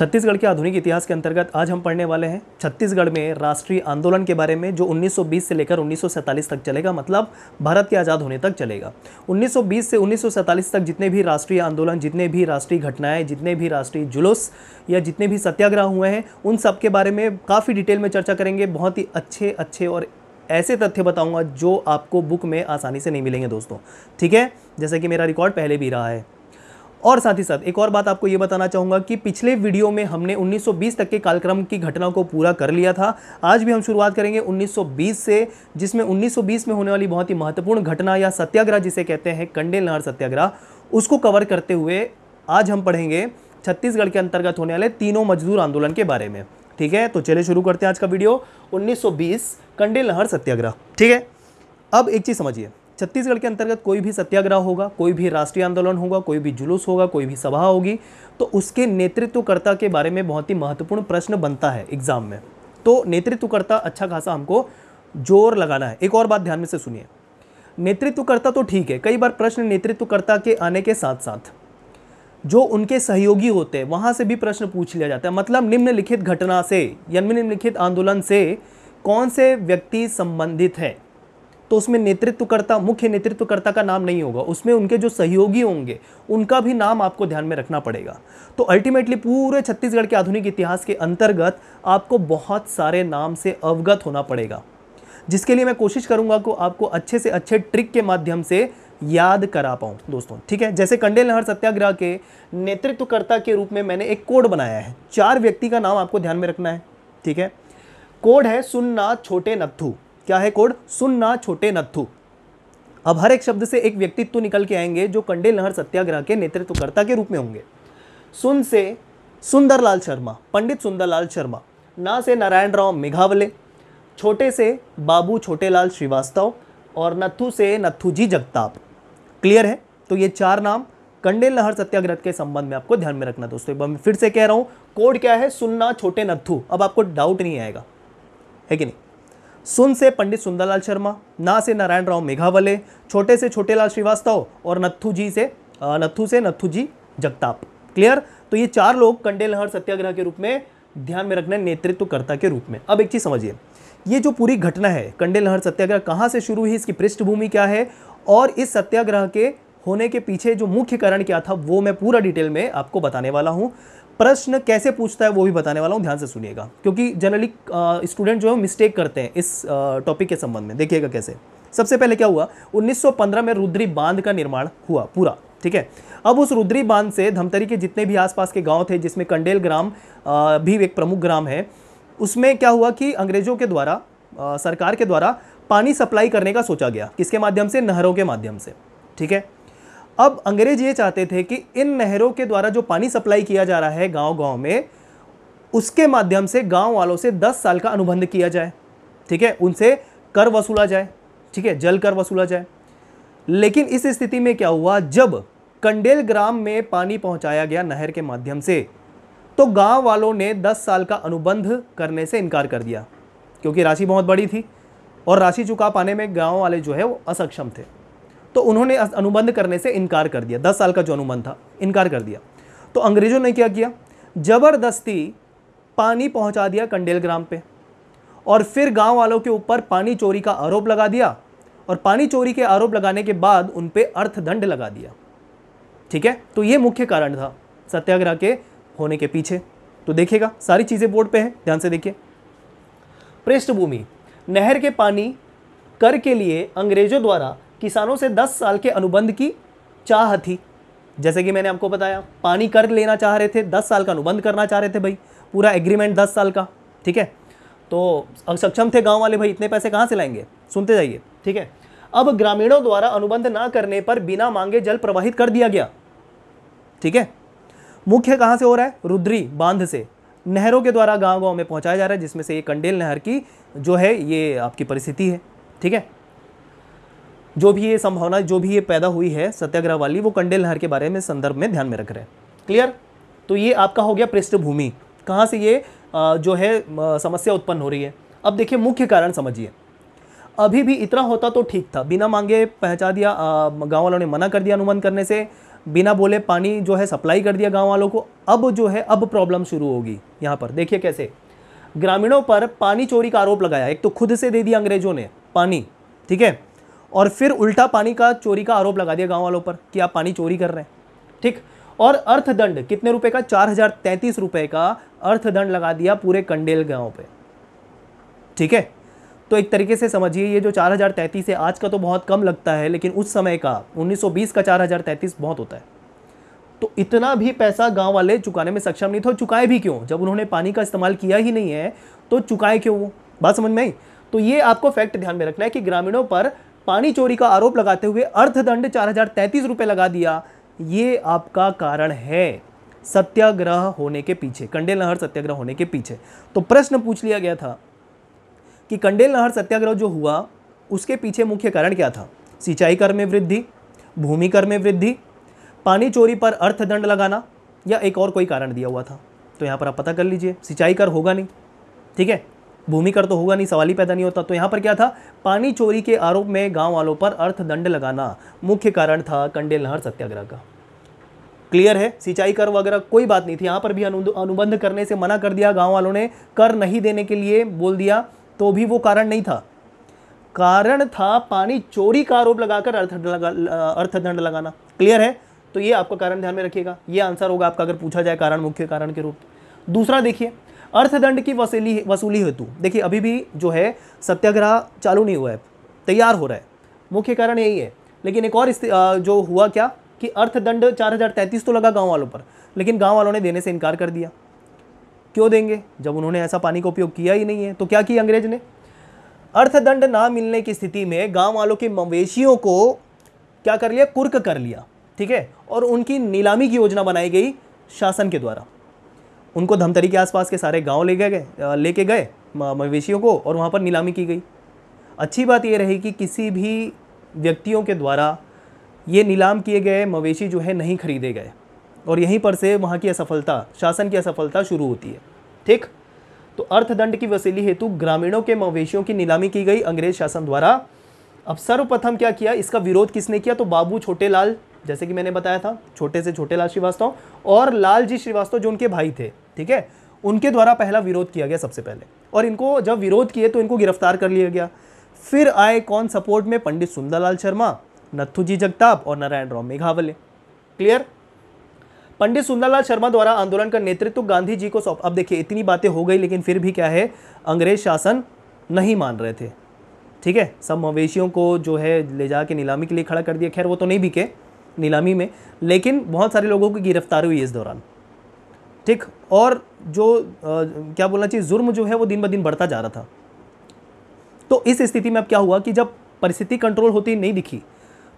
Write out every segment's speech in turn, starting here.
छत्तीसगढ़ के आधुनिक इतिहास के अंतर्गत आज हम पढ़ने वाले हैं छत्तीसगढ़ में राष्ट्रीय आंदोलन के बारे में, जो 1920 से लेकर 1947 तक चलेगा, मतलब भारत के आज़ाद होने तक चलेगा। 1920 से 1947 तक जितने भी राष्ट्रीय आंदोलन, जितने भी राष्ट्रीय घटनाएं, जितने भी राष्ट्रीय जुलूस या जितने भी सत्याग्रह हुए हैं, उन सब के बारे में काफ़ी डिटेल में चर्चा करेंगे। बहुत ही अच्छे और ऐसे तथ्य बताऊँगा जो आपको बुक में आसानी से नहीं मिलेंगे दोस्तों, ठीक है, जैसे कि मेरा रिकॉर्ड पहले भी रहा है। और साथ ही साथ एक और बात आपको ये बताना चाहूँगा कि पिछले वीडियो में हमने 1920 तक के कालक्रम की घटना को पूरा कर लिया था। आज भी हम शुरुआत करेंगे 1920 से, जिसमें 1920 में होने वाली बहुत ही महत्वपूर्ण घटना या सत्याग्रह जिसे कहते हैं कंडेल नहर सत्याग्रह, उसको कवर करते हुए आज हम पढ़ेंगे छत्तीसगढ़ के अंतर्गत होने वाले तीनों मजदूर आंदोलन के बारे में, ठीक है। तो चलिए शुरू करते हैं आज का वीडियो। 1920 कंडेल नहर सत्याग्रह, ठीक है। अब एक चीज़ समझिए, छत्तीसगढ़ के अंतर्गत कोई भी सत्याग्रह होगा, कोई भी राष्ट्रीय आंदोलन होगा, कोई भी जुलूस होगा, कोई भी सभा होगी, तो उसके नेतृत्वकर्ता के बारे में बहुत ही महत्वपूर्ण प्रश्न बनता है एग्जाम में। तो नेतृत्वकर्ता अच्छा खासा हमको जोर लगाना है। एक और बात ध्यान में से सुनिए, नेतृत्वकर्ता तो ठीक है, कई बार प्रश्न नेतृत्वकर्ता के आने के साथ साथ जो उनके सहयोगी होते हैं वहाँ से भी प्रश्न पूछ लिया जाता है। मतलब निम्नलिखित घटना से या निम्नलिखित आंदोलन से कौन से व्यक्ति संबंधित है, तो उसमें नेतृत्वकर्ता, मुख्य नेतृत्वकर्ता का नाम नहीं होगा, उसमें उनके जो सहयोगी होंगे उनका भी नाम आपको ध्यान में रखना पड़ेगा। तो अल्टीमेटली पूरे छत्तीसगढ़ के आधुनिक इतिहास के अंतर्गत आपको बहुत सारे नाम से अवगत होना पड़ेगा, जिसके लिए मैं कोशिश करूंगा कि आपको अच्छे से अच्छे ट्रिक के माध्यम से याद करा पाऊँ दोस्तों, ठीक है। जैसे कंडेल नहर सत्याग्रह के नेतृत्वकर्ता के रूप में मैंने एक कोड बनाया है, 4 व्यक्ति का नाम आपको ध्यान में रखना है, ठीक है। कोड है सुन्ना छोटे नत्थू। क्या है कोड? सुन्ना छोटे नत्थू। अब हर एक शब्द से एक व्यक्तित्व निकल के आएंगे जो कंडेल नहर सत्याग्रह के नेतृत्वकर्ता के रूप में होंगे। सुन से सुंदरलाल शर्मा, पंडित सुंदरलाल शर्मा। ना से नारायणराव मेघावले। छोटे से बाबू छोटेलाल श्रीवास्तव और नत्थू से नत्थूजी जगताप। क्लियर है? तो ये 4 नाम कंडेल नहर सत्याग्रह के संबंध में आपको ध्यान में रखना दोस्तों। एक बार मैं फिर से कह रहा हूं, कोड क्या है? सुन्ना छोटे नत्थू। अब आपको डाउट नहीं आएगा, है कि नहीं। सुन से पंडित सुंदरलाल शर्मा, ना से नारायणराव मेघावले, छोटे से छोटेलाल श्रीवास्तव और नत्थू से नत्थूजी जगताप। क्लियर? तो ये 4 लोग कंडेल नहर सत्याग्रह के रूप में ध्यान में रखना है, नेतृत्वकर्ता के रूप में। अब एक चीज समझिए, ये जो पूरी घटना है कंडेल नहर सत्याग्रह कहाँ से शुरू हुई, इसकी पृष्ठभूमि क्या है और इस सत्याग्रह के होने के पीछे जो मुख्य कारण क्या था, वो मैं पूरा डिटेल में आपको बताने वाला हूँ। प्रश्न कैसे पूछता है वो भी बताने वाला हूँ, ध्यान से सुनिएगा, क्योंकि जनरली स्टूडेंट जो है मिस्टेक करते हैं इस टॉपिक के संबंध में। देखिएगा कैसे। सबसे पहले क्या हुआ, 1915 में रुद्री बांध का निर्माण हुआ पूरा, ठीक है। अब उस रुद्री बांध से धमतरी के जितने भी आसपास के गांव थे, जिसमें कंडेल ग्राम भी एक प्रमुख ग्राम है, उसमें क्या हुआ कि अंग्रेजों के द्वारा, सरकार के द्वारा पानी सप्लाई करने का सोचा गया। किसके माध्यम से? नहरों के माध्यम से, ठीक है। अब अंग्रेज ये चाहते थे कि इन नहरों के द्वारा जो पानी सप्लाई किया जा रहा है गांव-गांव में, उसके माध्यम से गांव वालों से 10 साल का अनुबंध किया जाए, ठीक है, उनसे कर वसूला जाए, ठीक है, जल कर वसूला जाए। लेकिन इस स्थिति में क्या हुआ, जब कंडेल ग्राम में पानी पहुंचाया गया नहर के माध्यम से, तो गांव वालों ने 10 साल का अनुबंध करने से इनकार कर दिया, क्योंकि राशि बहुत बड़ी थी और राशि चुका पाने में गांव वाले जो है वो असक्षम थे। तो उन्होंने अनुबंध करने से इनकार कर दिया, 10 साल का जो अनुबंध था इनकार कर दिया। तो अंग्रेजों ने क्या किया, जबरदस्ती पानी पहुंचा दिया कंडेल ग्राम पे, और फिर गांव वालों के ऊपर पानी चोरी का आरोप लगा दिया, और पानी चोरी के आरोप लगाने के बाद उन पे अर्थदंड लगा दिया, ठीक है। तो ये मुख्य कारण था सत्याग्रह के होने के पीछे। तो देखिएगा, सारी चीजें बोर्ड पे है, ध्यान से देखिए। पृष्ठभूमि, नहर के पानी कर के लिए अंग्रेजों द्वारा किसानों से 10 साल के अनुबंध की चाह थी। जैसे कि मैंने आपको बताया, पानी कर लेना चाह रहे थे, 10 साल का अनुबंध करना चाह रहे थे भाई, पूरा एग्रीमेंट 10 साल का, ठीक है। तो सक्षम थे गांव वाले, भाई इतने पैसे कहाँ से लाएंगे, सुनते जाइए, ठीक है। अब ग्रामीणों द्वारा अनुबंध ना करने पर बिना मांगे जल प्रवाहित कर दिया गया, ठीक है। मुख्य कहाँ से हो रहा है? रुद्री बांध से नहरों के द्वारा गाँव गाँव में पहुँचाया जा रहा है, जिसमें से ये कंडेल नहर की जो है ये आपकी परिस्थिति है, ठीक है। जो भी ये संभावना, जो भी ये पैदा हुई है सत्याग्रह वाली, वो कंडेल नहर के बारे में संदर्भ में ध्यान में रख रहे हैं। क्लियर? तो ये आपका हो गया पृष्ठभूमि, कहाँ से ये जो है समस्या उत्पन्न हो रही है। अब देखिए मुख्य कारण समझिए। अभी भी इतना होता तो ठीक था, बिना मांगे पहुंचा दिया, गांव वालों ने मना कर दिया अनुबंध करने से, बिना बोले पानी जो है सप्लाई कर दिया गांव वालों को। अब जो है अब प्रॉब्लम शुरू होगी। यहाँ पर देखिए कैसे ग्रामीणों पर पानी चोरी का आरोप लगाया। एक तो खुद से दे दिया अंग्रेजों ने पानी, ठीक है, और फिर उल्टा पानी का चोरी का आरोप लगा दिया गांव वालों पर कि आप पानी चोरी कर रहे हैं, ठीक। और अर्थदंड कितने रुपए का, 4033 रुपए का अर्थदंड लगा दिया पूरे कंडेल गांव पे, ठीक है। तो एक तरीके से समझिए ये जो 4033 है, आज का तो बहुत कम लगता है, लेकिन उस समय का 1920 का 4033 बहुत होता है। तो इतना भी पैसा गांव वाले चुकाने में सक्षम नहीं थे। चुकाए भी क्यों, जब उन्होंने पानी का इस्तेमाल किया ही नहीं है तो चुकाए क्यों, वो बात समझ में आई। तो ये आपको फैक्ट ध्यान में रखना है कि ग्रामीणों पर पानी चोरी का आरोप लगाते हुए अर्थदंड 4033 रुपए लगा दिया, ये आपका कारण है सत्याग्रह होने के पीछे, कंडेल नहर सत्याग्रह होने के पीछे। तो प्रश्न पूछ लिया गया था कि कंडेल नहर सत्याग्रह जो हुआ उसके पीछे मुख्य कारण क्या था, सिंचाई कर में वृद्धि, भूमि कर में वृद्धि, पानी चोरी पर अर्थदंड लगाना, या एक और कोई कारण दिया हुआ था। तो यहाँ पर आप पता कर लीजिए, सिंचाई कर होगा नहीं, ठीक है, भूमि कर तो होगा नहीं, सवाल ही पैदा नहीं होता। तो यहाँ पर क्या था, पानी चोरी के आरोप में गांव वालों पर अर्थदंड लगाना मुख्य कारण था कंडेल नहर सत्याग्रह का। क्लियर है, सिंचाई कर वगैरह कोई बात नहीं थी। यहाँ पर भी अनुबंध करने से मना कर दिया गांव वालों ने, कर नहीं देने के लिए बोल दिया, तो भी वो कारण नहीं था। कारण था पानी चोरी का आरोप लगाकर अर्थदंड लगाना। क्लियर है, तो ये आपका कारण ध्यान में रखिएगा, ये आंसर होगा आपका अगर पूछा जाए कारण, मुख्य कारण के रूप। दूसरा देखिए, अर्थदंड की वसूली हेतु, देखिए अभी भी जो है सत्याग्रह चालू नहीं हुआ है, तैयार हो रहा है, मुख्य कारण यही है। लेकिन एक और जो हुआ क्या कि अर्थदंड 4033 तो लगा गांव वालों पर, लेकिन गांव वालों ने देने से इनकार कर दिया। क्यों देंगे जब उन्होंने ऐसा पानी का उपयोग किया ही नहीं है। तो क्या किया अंग्रेज ने, अर्थदंड ना मिलने की स्थिति में गांव वालों के मवेशियों को क्या कर लिया, कुर्क कर लिया, ठीक है, और उनकी नीलामी की योजना बनाई गई शासन के द्वारा। उनको धमतरी के आसपास के सारे गांव लेके गए मवेशियों को, और वहां पर नीलामी की गई। अच्छी बात यह रही कि किसी भी व्यक्तियों के द्वारा ये नीलाम किए गए मवेशी जो है नहीं खरीदे गए, और यहीं पर से वहाँ की असफलता, शासन की असफलता शुरू होती है, ठीक। तो अर्थदंड की वसूली हेतु ग्रामीणों के मवेशियों की नीलामी की गई अंग्रेज शासन द्वारा। अब सर्वप्रथम क्या किया, इसका विरोध किसने किया, तो बाबू छोटेलाल, जैसे कि मैंने बताया था, छोटे से छोटेलाल श्रीवास्तव और लालजी श्रीवास्तव जो उनके भाई थे, ठीक है, उनके द्वारा पहला विरोध किया गया सबसे पहले। और इनको जब विरोध किए तो इनको गिरफ्तार कर लिया गया। फिर आए कौन सपोर्ट में, पंडित सुंदरलाल शर्मा, नथुजी जगताप और नारायणराव मेघावले। क्लियर। पंडित सुंदरलाल शर्मा द्वारा आंदोलन का नेतृत्व गांधी जी को सौंप। अब देखिए इतनी बातें हो गई, लेकिन फिर भी क्या है, अंग्रेज शासन नहीं मान रहे थे, ठीक है। सब मवेशियों को जो है ले जाके नीलामी के लिए खड़ा कर दिया। खैर वो तो नहीं बिके नीलामी में, लेकिन बहुत सारे लोगों की गिरफ्तारी हुई इस दौरान, ठीक। और जो क्या बोलना चाहिए, जुर्म जो है वो दिन ब दिन बढ़ता जा रहा था। तो इस स्थिति में अब क्या हुआ कि जब परिस्थिति कंट्रोल होती नहीं दिखी,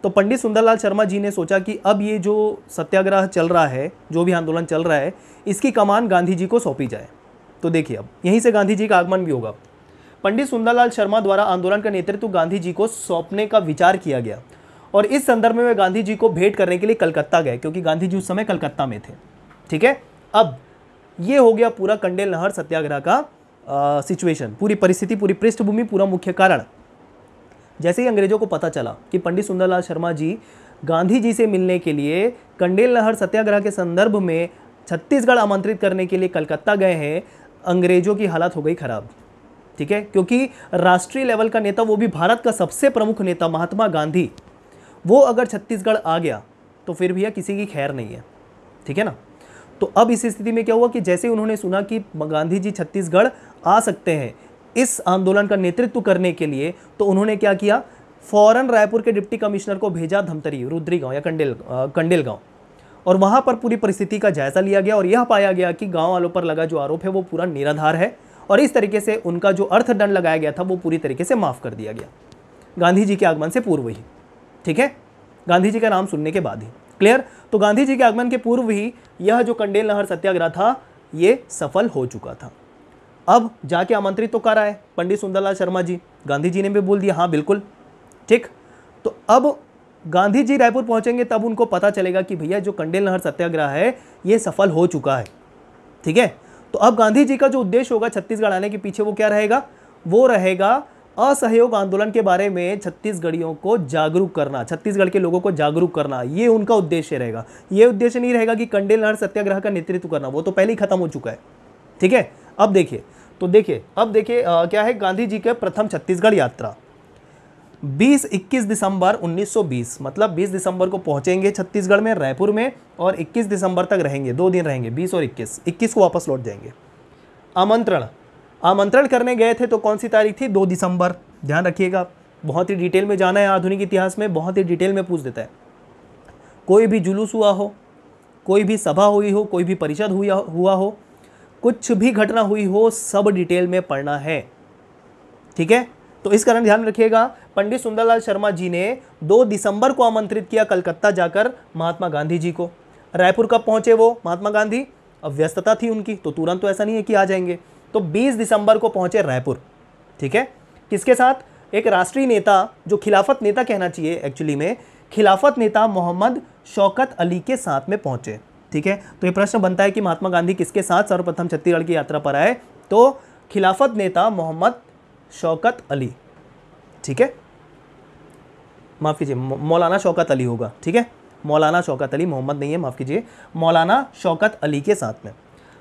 तो पंडित सुंदरलाल शर्मा जी ने सोचा कि अब ये जो सत्याग्रह चल रहा है, जो भी आंदोलन चल रहा है, इसकी कमान गांधी जी को सौंपी जाए। तो देखिए अब यहीं से गांधी जी का आगमन भी होगा। पंडित सुंदरलाल शर्मा द्वारा आंदोलन का नेतृत्व गांधी जी को सौंपने का विचार किया गया, और इस संदर्भ में वे गांधी जी को भेंट करने के लिए कलकत्ता गए, क्योंकि गांधी जी उस समय कलकत्ता में थे, ठीक है। अब ये हो गया पूरा कंडेल नहर सत्याग्रह का सिचुएशन, पूरी परिस्थिति, पूरी पृष्ठभूमि, पूरा मुख्य कारण। जैसे ही अंग्रेजों को पता चला कि पंडित सुंदरलाल शर्मा जी गांधी जी से मिलने के लिए कंडेल नहर सत्याग्रह के संदर्भ में छत्तीसगढ़ आमंत्रित करने के लिए कलकत्ता गए हैं, अंग्रेजों की हालत हो गई खराब, ठीक है। क्योंकि राष्ट्रीय लेवल का नेता, वो भी भारत का सबसे प्रमुख नेता महात्मा गांधी, वो अगर छत्तीसगढ़ आ गया तो फिर भैया किसी की खैर नहीं है, ठीक है ना। तो अब इस स्थिति में क्या हुआ कि जैसे उन्होंने सुना कि गांधी जी छत्तीसगढ़ आ सकते हैं इस आंदोलन का नेतृत्व करने के लिए, तो उन्होंने क्या किया, फौरन रायपुर के डिप्टी कमिश्नर को भेजा धमतरी, रुद्री गांव या कंडेल गांव, और वहां पर पूरी परिस्थिति का जायजा लिया गया, और यह पाया गया कि गांव वालों पर लगा जो आरोप है वो पूरा निराधार है, और इस तरीके से उनका जो अर्थदंड लगाया गया था वो पूरी तरीके से माफ कर दिया गया, गांधी जी के आगमन से पूर्व ही, ठीक है, गांधी जी का नाम सुनने के बाद ही। क्लियर। तो गांधी जी के आगमन के पूर्व ही यह जो कंडेल नहर सत्याग्रह था ये सफल हो चुका था। अब जाके आमंत्रित तो कर आए पंडित सुंदरलाल शर्मा जी, गांधी जी ने भी बोल दिया हाँ बिल्कुल, ठीक। तो अब गांधी जी रायपुर पहुंचेंगे तब उनको पता चलेगा कि भैया जो कंडेल नहर सत्याग्रह है ये सफल हो चुका है, ठीक है। तो अब गांधी जी का जो उद्देश्य होगा छत्तीसगढ़ आने के पीछे वो क्या रहेगा, वो रहेगा असहयोग आंदोलन के बारे में छत्तीसगढ़ियों को जागरूक करना, छत्तीसगढ़ के लोगों को जागरूक करना, ये उनका उद्देश्य रहेगा। ये उद्देश्य नहीं रहेगा कि कंडेल नहर सत्याग्रह का नेतृत्व करना, वो तो पहले ही खत्म हो चुका है। ठीक है, अब देखिए क्या है गांधी जी के प्रथम छत्तीसगढ़ यात्रा 20-21 दिसंबर 1920, मतलब 20 दिसंबर को पहुंचेंगे छत्तीसगढ़ में, रायपुर में, और 21 दिसंबर तक रहेंगे, 2 दिन रहेंगे, 20 और 21 को वापस लौट जाएंगे। आमंत्रण करने गए थे तो कौन सी तारीख थी? 2 दिसंबर। ध्यान रखिएगा, बहुत ही डिटेल में जाना है, आधुनिक इतिहास में बहुत ही डिटेल में पूछ देता है। कोई भी जुलूस हुआ हो, कोई भी सभा हुई हो, कोई भी परिषद हुआ हो, कुछ भी घटना हुई हो, सब डिटेल में पढ़ना है। ठीक है, तो इस कारण ध्यान रखिएगा, पंडित सुंदरलाल शर्मा जी ने 2 दिसंबर को आमंत्रित किया कलकत्ता जाकर महात्मा गांधी जी को। रायपुर कब पहुंचे वो महात्मा गांधी? अब व्यस्तता थी उनकी, तो तुरंत तो ऐसा नहीं है कि आ जाएंगे, तो 20 दिसंबर को पहुंचे रायपुर। ठीक है, किसके साथ? एक राष्ट्रीय नेता, जो खिलाफत नेता कहना चाहिए एक्चुअली में, खिलाफत नेता मोहम्मद शौकत अली के साथ में पहुंचे। ठीक है, तो ये प्रश्न बनता है कि महात्मा गांधी किसके साथ सर्वप्रथम छत्तीसगढ़ की यात्रा पर आए? तो खिलाफत नेता मोहम्मद शौकत अली। ठीक है, माफ कीजिए, मौलाना शौकत अली होगा। ठीक है, मौलाना शौकत अली, मोहम्मद नहीं है, माफ कीजिए, मौलाना शौकत अली के साथ में।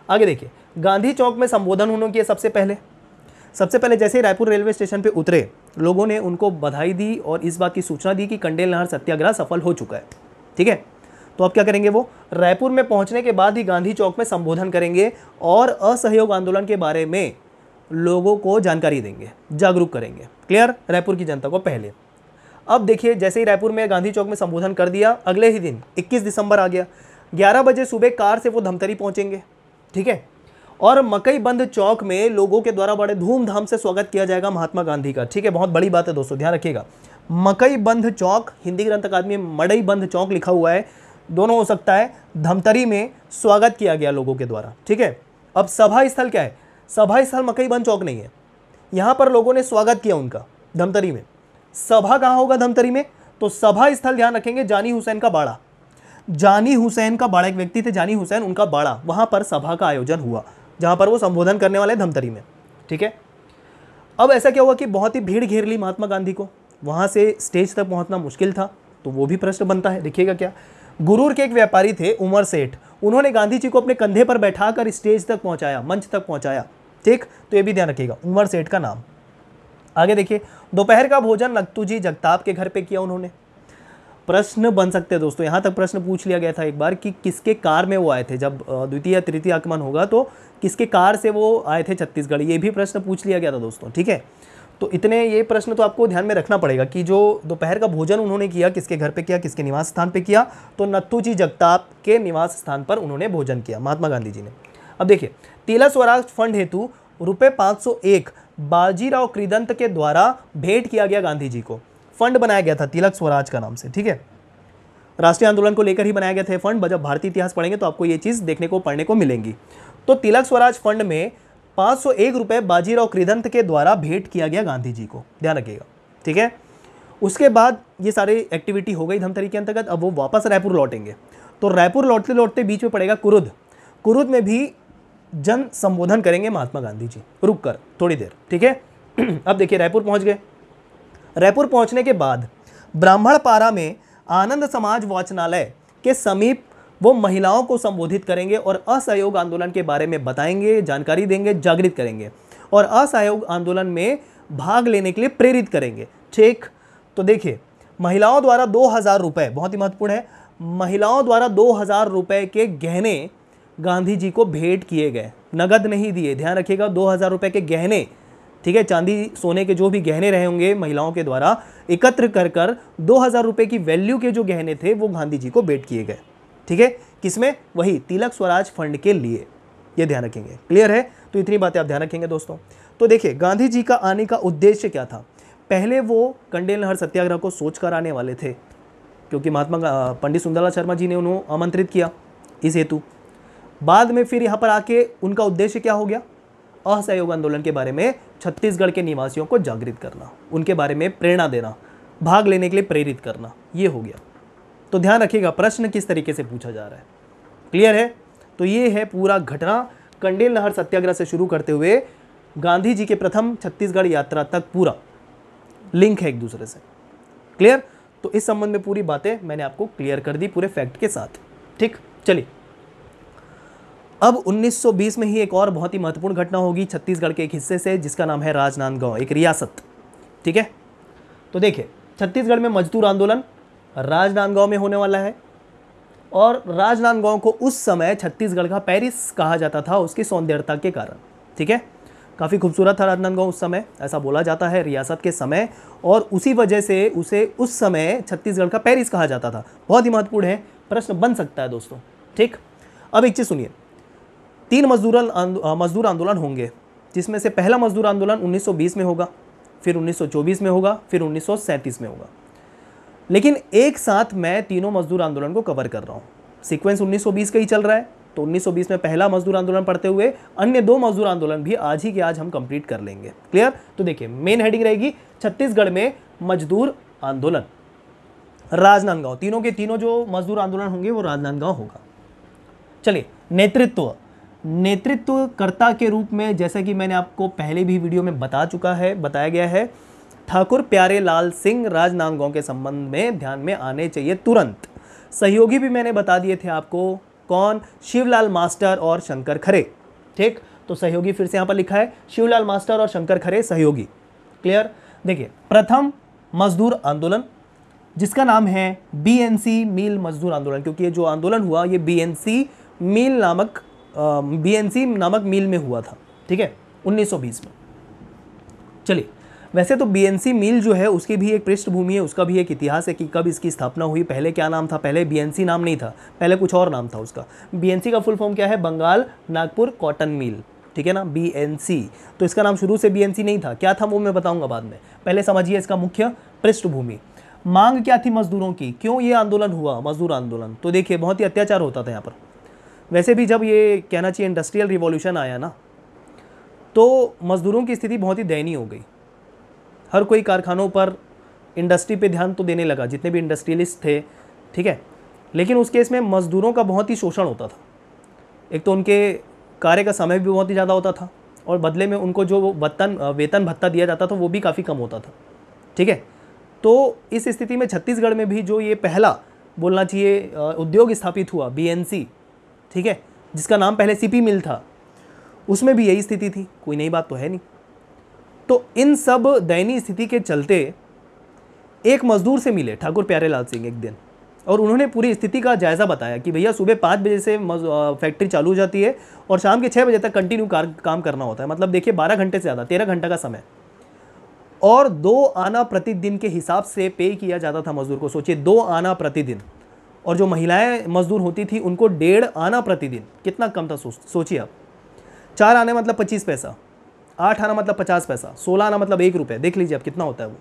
आगे देखिए, गांधी चौक में संबोधन उन्होंने किया। सबसे पहले जैसे ही रायपुर रेलवे स्टेशन पे उतरे, लोगों ने उनको बधाई दी और इस बात की सूचना दी कि कंडेल नहर सत्याग्रह सफल हो चुका है। ठीक है, तो अब क्या करेंगे? वो रायपुर में पहुंचने के बाद ही गांधी चौक में संबोधन करेंगे और असहयोग आंदोलन के बारे में लोगों को जानकारी देंगे, जागरूक करेंगे। क्लियर? रायपुर की जनता को पहले। अब देखिए, जैसे ही रायपुर में गांधी चौक में संबोधन कर दिया, अगले ही दिन 21 दिसंबर आ गया, 11 बजे सुबह कार से वो धमतरी पहुंचेंगे। ठीक है, और मकई बंद चौक में लोगों के द्वारा बड़े धूमधाम से स्वागत किया जाएगा महात्मा गांधी का। ठीक है, बहुत बड़ी बात है दोस्तों, ध्यान रखिएगा। मकई बंद चौक, हिंदी ग्रंथ अकादमी में मड़ई बंद चौक लिखा हुआ है, दोनों हो सकता है। धमतरी में स्वागत किया गया लोगों के द्वारा। ठीक है, अब सभा स्थल क्या है? सभा स्थल मकई बंद चौक नहीं है, यहां पर लोगों ने स्वागत किया उनका धमतरी में। सभा कहां होगा धमतरी में? तो सभा स्थल ध्यान रखेंगे, जानी हुसैन का बाड़ा। जानी हुसैन का बाड़ा, एक व्यक्ति थे जानी हुसैन, उनका बाड़ा, वहां पर सभा का आयोजन हुआ, जहां पर वो संबोधन करने वाले धमतरी में। ठीक है, अब ऐसा क्या हुआ कि बहुत ही भीड़ घेर ली महात्मा गांधी को, वहां से स्टेज तक पहुंचना मुश्किल था। तो वो भी प्रश्न बनता है, देखिएगा क्या। गुरूर के एक व्यापारी थे उमर सेठ, उन्होंने गांधी जी को अपने कंधे पर बैठाकर स्टेज तक पहुंचाया, मंच तक पहुंचाया। ठीक, तो ये भी ध्यान रखिएगा, उमर सेठ का नाम। आगे देखिए, दोपहर का भोजन नत्थूजी जगताप के घर पे किया उन्होंने। प्रश्न बन सकते हैं दोस्तों, यहाँ तक प्रश्न पूछ लिया गया था एक बार कि किसके कार में वो आए थे, जब द्वितीय या तृतीय आगमन होगा तो किसके कार से वो आए थे छत्तीसगढ़, ये भी प्रश्न पूछ लिया गया था दोस्तों। ठीक है, तो इतने ये प्रश्न तो आपको ध्यान में रखना पड़ेगा कि जो दोपहर का भोजन उन्होंने किया किसके घर पे किया, किसके निवास स्थान पे किया? तो नत्थूजी जगताप के निवास स्थान पर उन्होंने भोजन किया महात्मा गांधी जी ने। अब देखिए, तिलक स्वराज फंड हेतु रुपये 501 बाजीराव कृदंत के द्वारा भेंट किया गया गांधी जी को। फंड बनाया गया था तिलक स्वराज का नाम से। ठीक है, राष्ट्रीय आंदोलन को लेकर ही बनाया गया था फंड। जब भारतीय इतिहास पढ़ेंगे तो आपको ये चीज़ देखने को पढ़ने को मिलेंगी। तो तिलक स्वराज फंड में 501 रुपये बाजीराव कृदंत के द्वारा भेंट किया गया गांधी जी को, ध्यान रखिएगा। ठीक है, उसके बाद ये सारी एक्टिविटी हो गई धमतरी के अंतर्गत। अब वो वापस रायपुर लौटेंगे, तो रायपुर लौटते लौटते बीच में पड़ेगा कुरुद। कुरुद में भी जन संबोधन करेंगे महात्मा गांधी जी, रुक कर थोड़ी देर। ठीक है, अब देखिए, रायपुर पहुंच गए। रायपुर पहुंचने के बाद ब्राह्मणपारा में आनंद समाज वाचनालय के समीप वो महिलाओं को संबोधित करेंगे और असहयोग आंदोलन के बारे में बताएंगे, जानकारी देंगे, जागृत करेंगे और असहयोग आंदोलन में भाग लेने के लिए प्रेरित करेंगे। ठीक, तो देखिए, महिलाओं द्वारा 2000 रुपये, बहुत ही महत्वपूर्ण है, महिलाओं द्वारा 2000 रुपये के गहने गांधी जी को भेंट किए गए, नगद नहीं दिए, ध्यान रखिएगा, 2000 रुपये के गहने। ठीक है, चांदी सोने के जो भी गहने रहे होंगे महिलाओं के द्वारा एकत्र कर कर 2000 रुपये की वैल्यू के जो गहने थे वो गांधी जी को भेंट किए गए। ठीक है, किसमें? वही तिलक स्वराज फंड के लिए, ये ध्यान रखेंगे। क्लियर है? तो इतनी बातें आप ध्यान रखेंगे दोस्तों। तो देखिए, गांधी जी का आने का उद्देश्य क्या था? पहले वो कंडेल नहर सत्याग्रह को सोच कर आने वाले थे, क्योंकि पंडित सुंदरलाल शर्मा जी ने उन्हें आमंत्रित किया इस हेतु। बाद में फिर यहाँ पर आके उनका उद्देश्य क्या हो गया? असहयोग आंदोलन के बारे में छत्तीसगढ़ के निवासियों को जागृत करना, उनके बारे में प्रेरणा देना, भाग लेने के लिए प्रेरित करना, ये हो गया। तो ध्यान रखिएगा प्रश्न किस तरीके से पूछा जा रहा है। क्लियर है? तो ये है पूरा घटना, कंडेल नहर सत्याग्रह से शुरू करते हुए गांधी जी के प्रथम छत्तीसगढ़ यात्रा तक पूरा लिंक है एक दूसरे से। क्लियर? तो इस संबंध में पूरी बातें मैंने आपको क्लियर कर दी पूरे फैक्ट के साथ। ठीक, चलिए अब 1920 में ही एक और बहुत ही महत्वपूर्ण घटना होगी छत्तीसगढ़ के एक हिस्से से, जिसका नाम है राजनांदगांव, एक रियासत। ठीक है, तो देखिए छत्तीसगढ़ में मजदूर आंदोलन राजनांदगांव में होने वाला है, और राजनांदगांव को उस समय छत्तीसगढ़ का पेरिस कहा जाता था उसकी सौंदर्यता के कारण। ठीक है, काफ़ी खूबसूरत था राजनांदगांव उस समय, ऐसा बोला जाता है रियासत के समय, और उसी वजह से उसे उस समय छत्तीसगढ़ का पेरिस कहा जाता था। बहुत ही महत्वपूर्ण है, प्रश्न बन सकता है दोस्तों। ठीक, अब एक चीज़ सुनिए, 3 मजदूर आंदोलन होंगे, जिसमें से पहला मजदूर आंदोलन 1920 में होगा, फिर 1924 में होगा, फिर 1937 में होगा। लेकिन एक साथ मैं तीनों मजदूर आंदोलन को कवर कर रहा हूँ। सीक्वेंस 1920 का ही चल रहा है, तो 1920 में पहला मजदूर आंदोलन पढ़ते हुए अन्य 2 मजदूर आंदोलन भी आज ही के आज हम कंप्लीट कर लेंगे। क्लियर? तो देखिए मेन हेडिंग रहेगी छत्तीसगढ़ में मजदूर आंदोलन राजनांदगांव, तीनों के तीनों जो मजदूर आंदोलन होंगे वो राजनांदगांव होगा। चलिए नेतृत्वकर्ता के रूप में, जैसे कि मैंने आपको पहले भी वीडियो में बताया गया है, ठाकुर प्यारे लाल सिंह राजनांदगांव के संबंध में ध्यान में आने चाहिए तुरंत। सहयोगी भी मैंने बता दिए थे आपको, कौन? शिवलाल मास्टर और शंकर खरे। ठीक, तो सहयोगी फिर से यहां पर लिखा है, शिवलाल मास्टर और शंकर खरे सहयोगी। क्लियर? देखिए प्रथम मजदूर आंदोलन जिसका नाम है बीएनसी मील मजदूर आंदोलन, क्योंकि ये जो आंदोलन हुआ ये बीएनसी नामक मील में हुआ था। ठीक है, 1920 में। चलिए, वैसे तो बीएनसी मील जो है उसकी भी एक पृष्ठभूमि है, उसका भी एक इतिहास है कि कब इसकी स्थापना हुई, पहले क्या नाम था। पहले बीएनसी नाम नहीं था, पहले कुछ और नाम था उसका। बीएनसी का फुल फॉर्म क्या है? Bengal Nagpur cotton mill. ठीक है ना, बीएनसी। तो इसका नाम शुरू से बीएनसी नहीं था, क्या था वो मैं बताऊंगा बाद में। पहले समझिए इसका मुख्य पृष्ठभूमि। मांग क्या थी मजदूरों की, क्यों ये आंदोलन हुआ मजदूर आंदोलन? तो देखिए बहुत ही अत्याचार होता था यहाँ पर। वैसे भी जब ये कहना चाहिए इंडस्ट्रियल रिवॉल्यूशन आया ना, तो मजदूरों की स्थिति बहुत ही दयनीय हो गई। हर कोई कारखानों पर, इंडस्ट्री पे ध्यान तो देने लगा, जितने भी इंडस्ट्रियलिस्ट थे। ठीक है, लेकिन उस केस में मजदूरों का बहुत ही शोषण होता था। एक तो उनके कार्य का समय भी बहुत ही ज़्यादा होता था, और बदले में उनको जो वेतन भत्ता दिया जाता था वो भी काफ़ी कम होता था। ठीक है, तो इस स्थिति में छत्तीसगढ़ में भी जो ये पहला बोलना चाहिए उद्योग स्थापित हुआ बीएनसी, ठीक है, जिसका नाम पहले सीपी मिल था, उसमें भी यही स्थिति थी, कोई नई बात तो है नहीं। तो इन सब दयनीय स्थिति के चलते एक मजदूर से मिले ठाकुर प्यारे लाल सिंह एक दिन, और उन्होंने पूरी स्थिति का जायज़ा बताया कि भैया सुबह 5 बजे से फैक्ट्री चालू हो जाती है और शाम के 6 बजे तक कंटिन्यू काम करना होता है। मतलब देखिए 12 घंटे से ज़्यादा, 13 घंटा का समय, और 2 आना प्रतिदिन के हिसाब से पे किया जाता था मजदूर को। सोचिए 2 आना प्रतिदिन, और जो महिलाएं मजदूर होती थी उनको 1.5 आना प्रतिदिन, कितना कम था सोचिए आप। 4 आने मतलब 25 पैसा, 8 आना मतलब 50 पैसा, 16 आना मतलब 1 रुपये। देख लीजिए आप कितना होता है वो,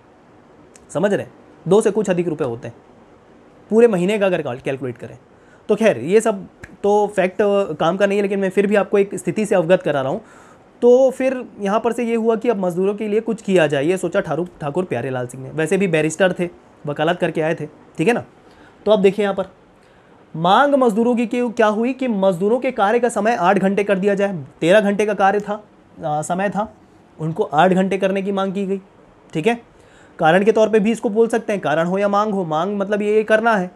समझ रहे हैं? 2 से कुछ अधिक रुपए होते हैं पूरे महीने का अगर कैलकुलेट करें तो। खैर ये सब तो फैक्ट काम का नहीं है, लेकिन मैं फिर भी आपको एक स्थिति से अवगत करा रहा हूँ। तो फिर यहाँ पर से ये हुआ कि अब मजदूरों के लिए कुछ किया जाए, ये सोचा ठाकुर प्यारे लाल सिंह ने। वैसे भी बैरिस्टर थे, वकालत करके आए थे, ठीक है ना। तो अब देखिए यहाँ पर मांग मजदूरों की क्या हुई कि मजदूरों के कार्य का समय 8 घंटे कर दिया जाए। 13 घंटे का कार्य था, समय था, उनको 8 घंटे करने की मांग की गई। ठीक है, कारण के तौर पे भी इसको बोल सकते हैं, कारण हो या मांग हो। मांग मतलब ये करना है,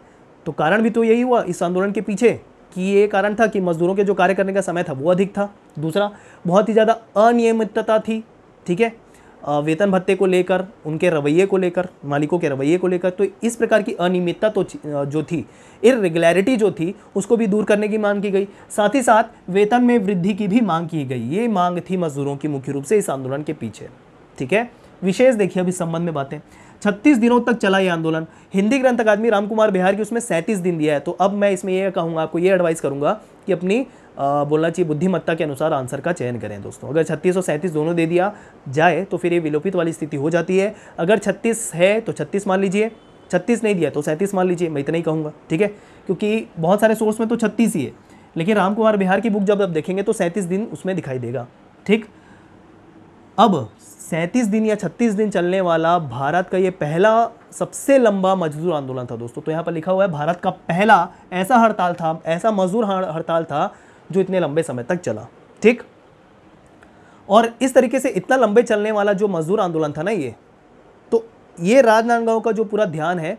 तो कारण भी तो यही हुआ इस आंदोलन के पीछे कि ये कारण था कि मजदूरों के जो कार्य करने का समय था वो अधिक था। दूसरा, बहुत ही ज़्यादा अनियमितता थी। ठीक है, वेतन भत्ते को लेकर, उनके रवैये को लेकर, मालिकों के रवैये को लेकर। तो इस प्रकार की अनियमितता तो जो थी, इरेगुलरिटी जो थी, उसको भी दूर करने की मांग की गई। साथ ही साथ वेतन में वृद्धि की भी मांग की गई। ये मांग थी मजदूरों की मुख्य रूप से इस आंदोलन के पीछे। ठीक है, विशेष देखिए अब इस संबंध में बातें। 36 दिनों तक चला ये आंदोलन। हिंदी ग्रंथ अकादमी रामकुमार बिहार की उसमें 37 दिन दिया है। तो अब मैं इसमें ये कहूँगा, आपको ये एडवाइस करूँगा कि अपनी बोलना चाहिए बुद्धिमत्ता के अनुसार आंसर का चयन करें दोस्तों। अगर 36 और 37 दोनों दे दिया जाए तो फिर ये विलोपित वाली स्थिति हो जाती है। अगर 36 है तो 36 मान लीजिए, 36 नहीं दिया तो 37 मान लीजिए, मैं इतना ही कहूँगा। ठीक है, क्योंकि बहुत सारे सोर्स में तो 36 ही है, लेकिन रामकुमार बिहार की बुक जब आप देखेंगे तो 37 दिन उसमें दिखाई देगा। ठीक, अब 37 दिन या 36 दिन चलने वाला भारत का ये पहला सबसे लंबा मजदूर आंदोलन था दोस्तों। तो यहाँ पर लिखा हुआ है भारत का पहला ऐसा हड़ताल था, ऐसा मजदूर हड़ताल था जो इतने लंबे समय तक चला। ठीक, और इस तरीके से इतना लंबे चलने वाला जो मजदूर आंदोलन था ना ये, तो ये राजनांदगांव का जो पूरा ध्यान है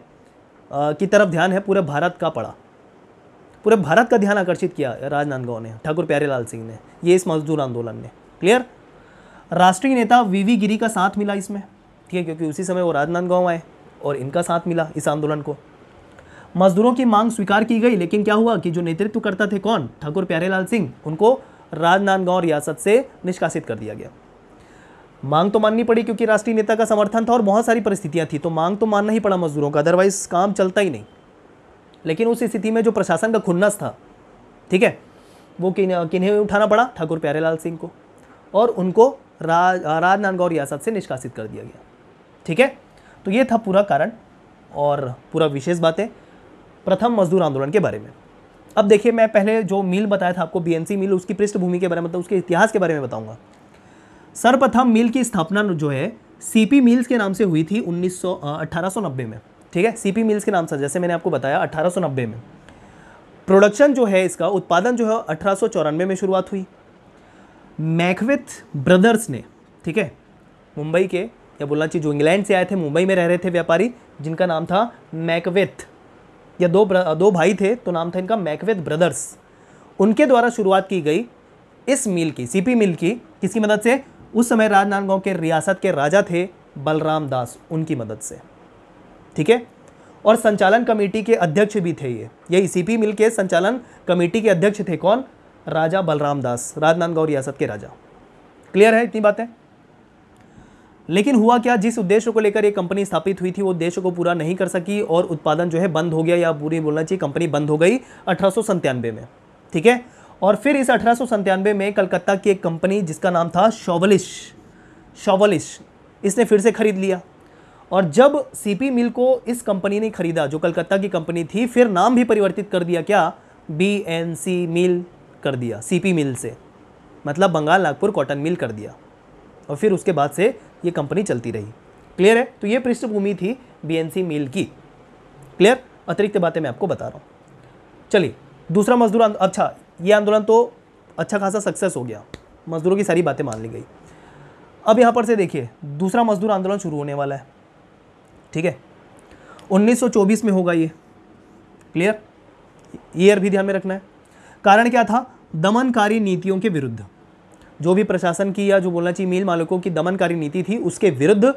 की तरफ ध्यान है पूरे भारत का पड़ा, पूरे भारत का ध्यान आकर्षित किया राजनांदगांव ने, ठाकुर प्यारेलाल सिंह ने, ये इस मजदूर आंदोलन ने। क्लियर। राष्ट्रीय नेता वीवी गिरी का साथ मिला इसमें, ठीक है, क्योंकि उसी समय वो राजनांदगांव आए और इनका साथ मिला इस आंदोलन को। मजदूरों की मांग स्वीकार की गई, लेकिन क्या हुआ कि जो नेतृत्व करता थे कौन, ठाकुर प्यारेलाल सिंह, उनको राजनांदगांव रियासत से निष्कासित कर दिया गया। मांग तो माननी पड़ी क्योंकि राष्ट्रीय नेता का समर्थन था और बहुत सारी परिस्थितियां थी, तो मांग तो मानना ही पड़ा मजदूरों का, अदरवाइज काम चलता ही नहीं। लेकिन उस स्थिति में जो प्रशासन का खुन्नस था, ठीक है, वो किन्हें उठाना पड़ा, ठाकुर प्यारेलाल सिंह को, और उनको राजनांदगांव रियासत से निष्कासित कर दिया गया। ठीक है, तो ये था पूरा कारण और पूरा विशेष बातें प्रथम मजदूर आंदोलन के बारे में। अब देखिए, मैं पहले जो मिल बताया था आपको, बीएनसी मिल, उसकी पृष्ठभूमि के बारे में, मतलब उसके इतिहास के बारे में बताऊंगा। सर्वप्रथम मिल की स्थापना जो है सीपी मिल्स के नाम से हुई थी 1890 में। ठीक है, सीपी मिल्स के नाम से, जैसे मैंने आपको बताया 1890 में। प्रोडक्शन जो है इसका, उत्पादन जो है 1894 में शुरुआत हुई। मैकविथ ब्रदर्स ने, ठीक है, मुंबई के, या बोलना चाहिए जो इंग्लैंड से आए थे, मुंबई में रह रहे थे व्यापारी, जिनका नाम था मैकविथ, या दो भाई थे, तो नाम था इनका मैकविथ ब्रदर्स। उनके द्वारा शुरुआत की गई इस मिल की, सीपी मिल की, किसकी मदद से, उस समय राजनांदगांव के रियासत के राजा थे बलराम दास, उनकी मदद से। ठीक है, और संचालन कमेटी के अध्यक्ष भी थे ये, यही सीपी मिल के संचालन कमेटी के अध्यक्ष थे कौन, राजा बलराम दास, राजनांदगांव रियासत के राजा। क्लियर है इतनी बातें। लेकिन हुआ क्या, जिस उद्देश्य को लेकर ये कंपनी स्थापित हुई थी वो उद्देश्य को पूरा नहीं कर सकी और उत्पादन जो है बंद हो गया, या पूरी बोलना चाहिए कंपनी बंद हो गई 1897 में। ठीक है, और फिर इस 1897 में कलकत्ता की एक कंपनी जिसका नाम था शॉवलिश, इसने फिर से खरीद लिया। और जब सीपी मिल को इस कंपनी ने खरीदा, जो कलकत्ता की कंपनी थी, फिर नाम भी परिवर्तित कर दिया, क्या, बीएनसी मिल कर दिया, सीपी मिल से, मतलब बंगाल नागपुर कॉटन मिल कर दिया। और फिर उसके बाद से ये कंपनी चलती रही। क्लियर है, तो ये पृष्ठभूमि थी बीएनसी मिल की। क्लियर, अतिरिक्त बातें मैं आपको बता रहा हूँ। चलिए, दूसरा मजदूर अच्छा, ये आंदोलन तो अच्छा खासा सक्सेस हो गया, मजदूरों की सारी बातें मान ली गई। अब यहाँ पर से देखिए, दूसरा मजदूर आंदोलन शुरू होने वाला है। ठीक है, 1924 में होगा ये। क्लियर, ईयर भी ध्यान में रखना है। कारण क्या था, दमनकारी नीतियों के विरुद्ध, जो भी प्रशासन की या जो बोलना चाहिए मिल मालिकों की दमनकारी नीति थी, उसके विरुद्ध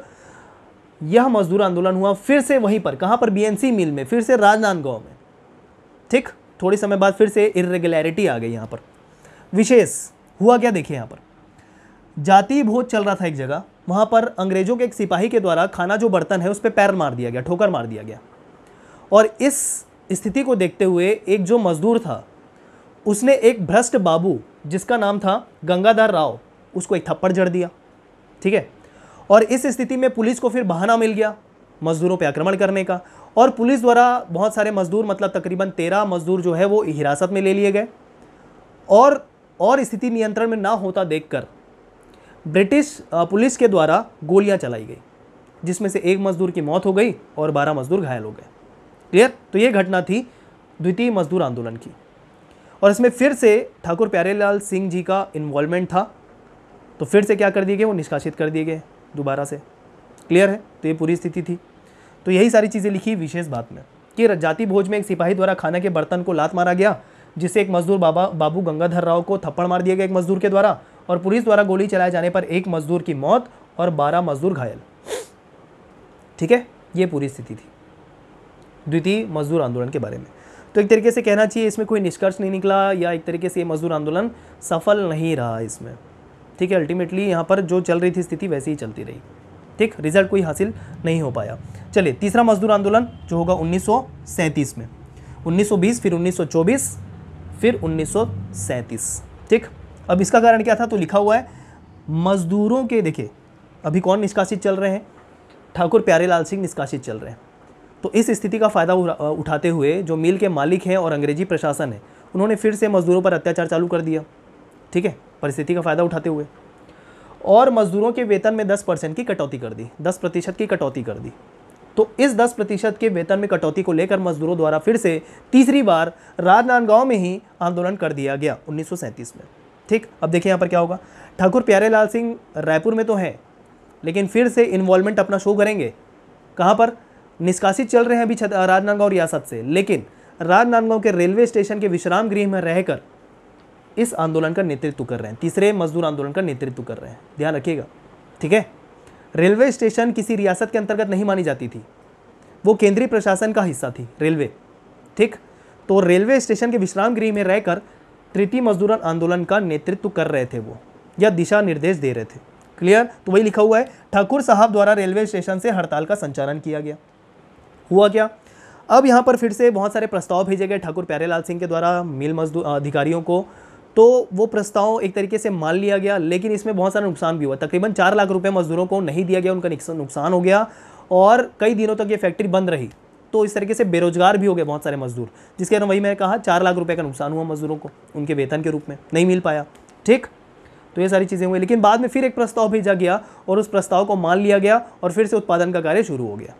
यह मजदूर आंदोलन हुआ। फिर से वहीं पर, कहाँ पर, बीएनसी मिल में, फिर से राजनांदगांव में। ठीक, थोड़ी समय बाद फिर से इरेगुलरिटी आ गई यहाँ पर। विशेष हुआ क्या, देखिए यहाँ पर जाति भोज चल रहा था एक जगह, वहाँ पर अंग्रेजों के एक सिपाही के द्वारा खाना जो बर्तन है उस पर पैर मार दिया गया, ठोकर मार दिया गया। और इस स्थिति को देखते हुए एक जो मजदूर था, उसने एक भ्रष्ट बाबू जिसका नाम था गंगाधर राव, उसको एक थप्पड़ जड़ दिया। ठीक है, और इस स्थिति में पुलिस को फिर बहाना मिल गया मजदूरों पर आक्रमण करने का, और पुलिस द्वारा बहुत सारे मजदूर, मतलब तकरीबन 13 मजदूर जो है वो हिरासत में ले लिए गए। और स्थिति नियंत्रण में ना होता देखकर ब्रिटिश पुलिस के द्वारा गोलियां चलाई गई, जिसमें से एक मजदूर की मौत हो गई और 12 मजदूर घायल हो गए। क्लियर, तो ये घटना थी द्वितीय मजदूर आंदोलन की, और इसमें फिर से ठाकुर प्यारेलाल सिंह जी का इन्वॉल्वमेंट था। तो फिर से क्या कर दिए गए, वो निष्कासित कर दिए गए दोबारा से। क्लियर है, तो ये पूरी स्थिति थी। तो यही सारी चीज़ें लिखी विशेष बात में कि जाति भोज में एक सिपाही द्वारा खाने के बर्तन को लात मारा गया, जिससे एक मजदूर बाबू गंगाधर राव को थप्पड़ मार दिया गया एक मजदूर के द्वारा, और पुलिस द्वारा गोली चलाए जाने पर एक मजदूर की मौत और 12 मजदूर घायल। ठीक है, ये पूरी स्थिति थी द्वितीय मजदूर आंदोलन के बारे में। तो एक तरीके से कहना चाहिए इसमें कोई निष्कर्ष नहीं निकला, या एक तरीके से ये मजदूर आंदोलन सफल नहीं रहा इसमें। ठीक है, अल्टीमेटली यहाँ पर जो चल रही थी स्थिति वैसे ही चलती रही। ठीक, रिजल्ट कोई हासिल नहीं हो पाया। चलिए, तीसरा मजदूर आंदोलन जो होगा 1937 में, 1920, फिर 1924, फिर 1937। ठीक, अब इसका कारण क्या था, तो लिखा हुआ है मजदूरों के, देखिए अभी कौन निष्कासित चल रहे हैं, ठाकुर प्यारेलाल सिंह निष्कासित चल रहे हैं। तो इस स्थिति का फ़ायदा उठाते हुए जो मिल के मालिक हैं और अंग्रेजी प्रशासन है, उन्होंने फिर से मजदूरों पर अत्याचार चालू कर दिया। ठीक है, परिस्थिति का फ़ायदा उठाते हुए, और मजदूरों के वेतन में 10% की कटौती कर दी, 10% की कटौती कर दी। तो इस 10% के वेतन में कटौती को लेकर मजदूरों द्वारा फिर से तीसरी बार राजनांदगांव में ही आंदोलन कर दिया गया 1937 में। ठीक, अब देखिए यहाँ पर क्या होगा, ठाकुर प्यारेलाल सिंह रायपुर में तो हैं, लेकिन फिर से इन्वॉल्वमेंट अपना शो करेंगे कहाँ पर निष्कासित चल रहे हैं अभी राजनांदगांव रियासत से, लेकिन राजनांदगांव के रेलवे स्टेशन के विश्राम गृह में रहकर इस आंदोलन का नेतृत्व कर रहे हैं, तीसरे मजदूर आंदोलन का नेतृत्व कर रहे हैं, ध्यान रखिएगा, ठीक है। रेलवे स्टेशन किसी रियासत के अंतर्गत नहीं मानी जाती थी, वो केंद्रीय प्रशासन का हिस्सा थी रेलवे, ठीक। तो रेलवे स्टेशन के विश्राम गृह में रहकर तृतीय मजदूर आंदोलन का नेतृत्व कर रहे थे वो, या दिशा निर्देश दे रहे थे, क्लियर। तो वही लिखा हुआ है, ठाकुर साहब द्वारा रेलवे स्टेशन से हड़ताल का संचालन किया गया। हुआ क्या, अब यहाँ पर फिर से बहुत सारे प्रस्ताव भेजे गए ठाकुर प्यारेलाल सिंह के द्वारा मिल मजदूर अधिकारियों को, तो वो प्रस्ताव एक तरीके से मान लिया गया, लेकिन इसमें बहुत सारा नुकसान भी हुआ। तकरीबन 4 लाख रुपए मजदूरों को नहीं दिया गया, उनका नुकसान हो गया और कई दिनों तक ये फैक्ट्री बंद रही। तो इस तरीके से बेरोजगार भी हो गए बहुत सारे मजदूर, जिसके कारण वही मैं कहा 4 लाख रुपए का नुकसान हुआ मजदूरों को, उनके वेतन के रूप में नहीं मिल पाया, ठीक। तो ये सारी चीज़ें हुई, लेकिन बाद में फिर एक प्रस्ताव भेजा गया और उस प्रस्ताव को मान लिया गया और फिर से उत्पादन का कार्य शुरू हो गया,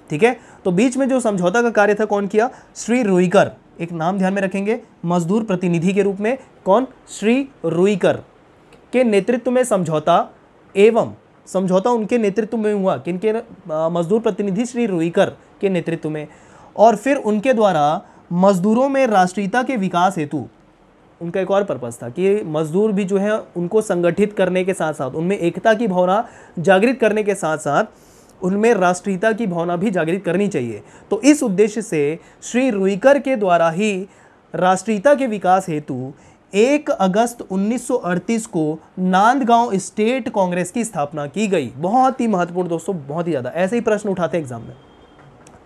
ठीक है। तो बीच में जो समझौता का कार्य था कौन किया, श्री रुईकर, एक नाम ध्यान में रखेंगे, मजदूर प्रतिनिधि के रूप में कौन, श्री रुईकर के नेतृत्व में समझौता, एवं समझौता उनके नेतृत्व में हुआ, किनके, मजदूर प्रतिनिधि श्री रुईकर के नेतृत्व में, और फिर उनके द्वारा मजदूरों में राष्ट्रीयता के विकास हेतु उनका एक और पर्पस था कि मजदूर भी जो है उनको संगठित करने के साथ साथ उनमें एकता की भावना जागृत करने के साथ साथ उनमें राष्ट्रीयता की भावना भी जागृत करनी चाहिए। तो इस उद्देश्य से श्री रुईकर के द्वारा ही राष्ट्रीयता के विकास हेतु 1 अगस्त 1938 को नांदगांव स्टेट कांग्रेस की स्थापना की गई। बहुत ही महत्वपूर्ण दोस्तों, बहुत ही ज़्यादा ऐसे ही प्रश्न उठाते हैं एग्जाम में,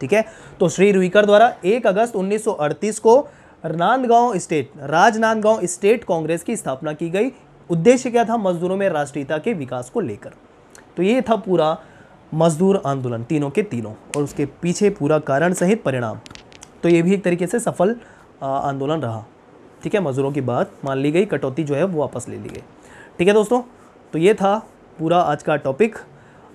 ठीक है। तो श्री रुईकर द्वारा 1 अगस्त 1938 को राजनांदगांव स्टेट कांग्रेस की स्थापना की गई। उद्देश्य क्या था, मजदूरों में राष्ट्रीयता के विकास को लेकर। तो ये था पूरा मजदूर आंदोलन, तीनों के तीनों, और उसके पीछे पूरा कारण सहित परिणाम। तो ये भी एक तरीके से सफल आंदोलन रहा, ठीक है। मजदूरों की बात मान ली गई, कटौती जो है वो वापस ले ली गई, ठीक है दोस्तों। तो ये था पूरा आज का टॉपिक।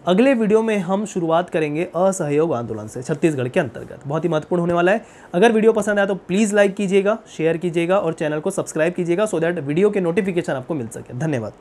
अगले वीडियो में हम शुरुआत करेंगे असहयोग आंदोलन से, छत्तीसगढ़ के अंतर्गत, बहुत ही महत्वपूर्ण होने वाला है। अगर वीडियो पसंद आया तो प्लीज़ लाइक कीजिएगा, शेयर कीजिएगा और चैनल को सब्सक्राइब कीजिएगा, सो दैट वीडियो के नोटिफिकेशन आपको मिल सके। धन्यवाद।